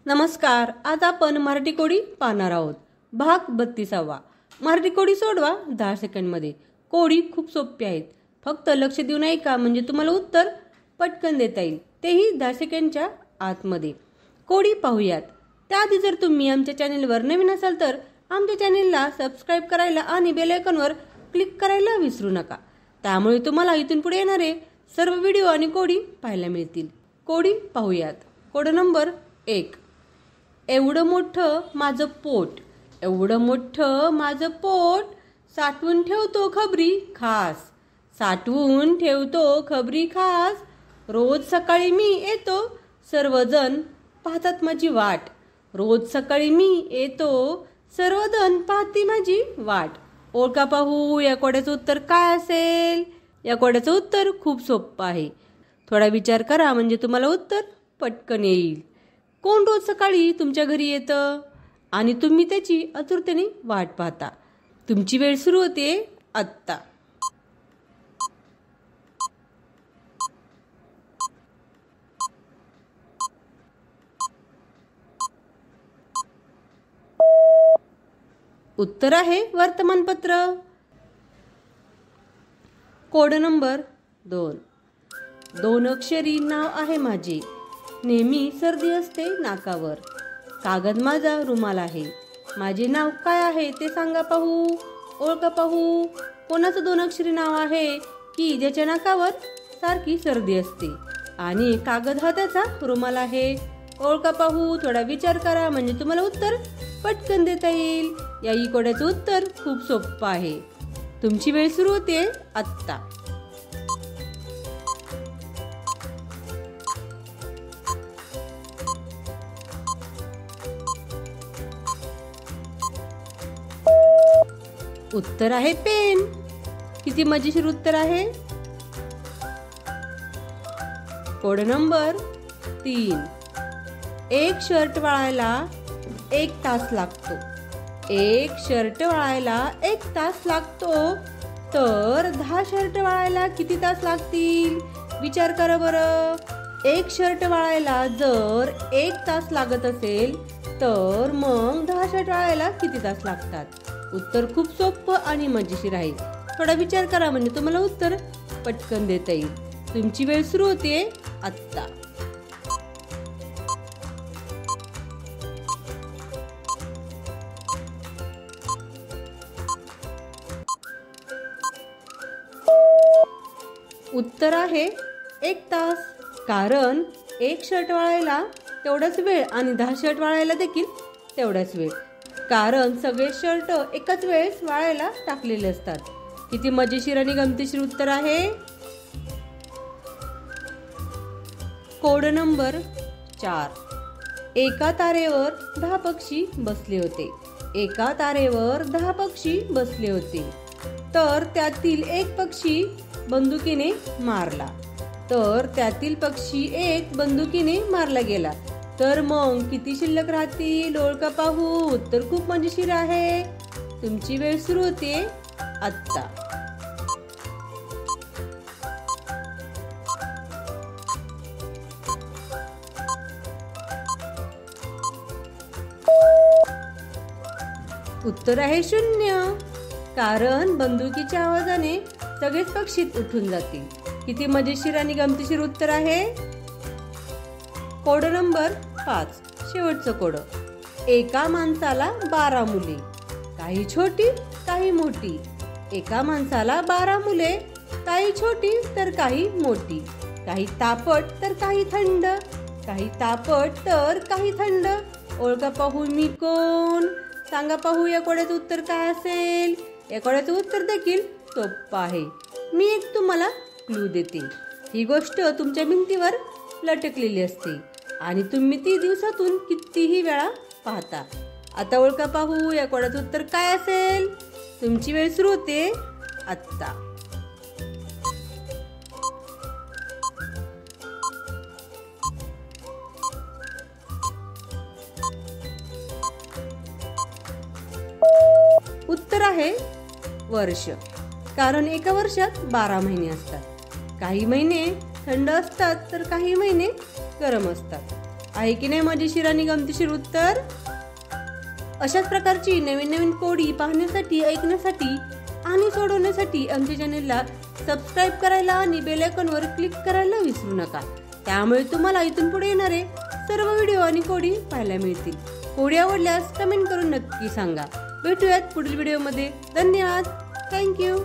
नमस्कार. आज आपण मराठी कोडी पाहणार आहोत. भाग 32. मराठी कोडी सोडवा 10 सेकंडमध्ये. कोडी खूप सोपी आहेत. फक्त लक्ष देऊन ऐका म्हणजे तुम्हाला उत्तर पटकन देता येईल, तेही 10 सेकंडच्या आतमध्ये. कोडी पाहूयात. त्याआधी जर तुम्ही आमच्या चॅनेलवर नवीन असाल तर आमच्या चॅनेलला सबस्क्राईब करायला आणि बेल आयकॉनवर क्लिक करायला विसरू नका. त्यामुळे तुम्हाला इथून पुढे येणारे सर्व व्हिडिओ आणि कोडी पाहायला मिळतील. कोडी पाहूयात. Code number 1. एवढं मोठं माझं पोट, एवढं मोठं माझं पोट, साठवून ठेवतो खबरी खास, साठवून ठेवतो खबरी खास. रोज सकाळी मी येतो, सर्वजण पाहतात माझी वाट. रोज सकाळी मी येतो, सर्वजण पाहती माझी वाट. ओळखा पाहू या कोड्याचं उत्तर काय असेल? या कोड्याचं उत्तर खूप सोपं आहे. थोडा विचार करा म्हणजे तुम्हाला उत्तर पटकन येईल. कोण रोज सकाळी तुमच्या घरी येतं आणि तुम्ही त्याची आतुरतेने वाट पाहता? तुमची वेळ सुरू होते आत्ता. उत्तर आहे वर्तमानपत्र. Code number 2. 2 अक्षरी नाव आहे माझे, नेहमी सर्दी असते नाकावर. कागद माझा रुमाल आहे, माझे नाव काय आहे ते सांगा पाहू. ओळखा पाहू. कोणाचं 2 अक्षरी नाव आहे की ज्याच्या नाकावर सारखी सर्दी असते आणि कागद हा त्याचा रुमाल आहे? ओळखा पाहू. थोडा विचार करा म्हणजे तुम्हाला उत्तर पटकन देता येईल. या ई कोड्याचं उत्तर खूप सोपं आहे. तुमची वेळ सुरू होते आत्ता. उत्तर आहे पेन. किती मजेशीर उत्तर आहे. Code number 3. एक शर्ट वाळायला 1 तास लागतो, एक शर्ट वाळायला 1 तास लागतो, तर 10 शर्ट वाळायला किती तास लागतील? विचार करा बरं. एक शर्ट वाळायला जर 1 तास लागत असेल तर मग 10 शर्ट वाळायला किती तास लागतात? उत्तर खूप सोपं आणि मजेशीर आहे. थोडा विचार करा म्हणजे तुम्हाला उत्तर पटकन देता येईल. तुमची वेळ सुरू होते आत्ता. उत्तर आहे 1 तास. कारण 1 शर्ट वाळायला तेवढाच वेळ आणि 10 शर्ट वाळायला देखील तेवढाच वेळ. कारण सगळे शर्ट एकाच वेळेस वाळायला टाकलेले असतात. किती मजेशीर आणि गमतीशीर उत्तर आहे. Code number 4. एका तारेवर 10 पक्षी बसले होते, एका तारेवर 10 पक्षी बसले होते, तर त्यातील एक पक्षी बंदुकीने मारला, तर त्यातील पक्षी एक बंदुकीने मारला गेला, तर मग किती शिल्लक राहतील? ओळखा पाहू. उत्तर खूप मजेशीर आहे. तुमची वेळ सुरू होते आत्ता. उत्तर आहे 0. कारण बंदुकीच्या आवाजाने सगळेच पक्षी उठून जातील. किती मजेशीर आणि गमतीशीर उत्तर आहे. Code number 5. शेवटचं कोड. एका माणसाला 12 मुले, काही छोटी काही मोठी. एका माणसाला 12 मुले, काही छोटी तर काही मोठी. काही तापट तर काही थंड, काही तापट तर काही थंड. ओळखा पाहू मी कोण? सांगा पाहू या कोड्याचं उत्तर काय असेल? या कोड्याचं उत्तर देखील सोपं आहे. मी एक तुम्हाला क्लू देते. ही गोष्ट तुमच्या भिंतीवर लटकलेली असते आणि तुम्ही ती दिवसातून कितीही वेळा पाहता. आता ओळखा पाहू या कोड्याचं उत्तर काय असेल? तुमची वेळ सुरू होते आत्ता. उत्तर आहे वर्ष. कारण एका वर्षात 12 महिने असतात. काही महिने थंड असतात तर काही महिने गरम असतात. आहे की नाही मजेशीर आणि गमतीशीर उत्तर? अशाच प्रकारची नवीन नवीन कोडी पाहण्यासाठी, ऐकण्यासाठी आणि सोडवण्यासाठी आमच्या चॅनेलला सबस्क्राईब करायला आणि बेल आयकॉनवर क्लिक करायला विसरू नका. त्यामुळे तुम्हाला इथून पुढे येणारे सर्व व्हिडिओ आणि कोडी पाहायला मिळतील. कोडी आवडल्यास कमेंट करून नक्की सांगा. भेटूयात पुढील व्हिडिओमध्ये. धन्यवाद. थँक्यू.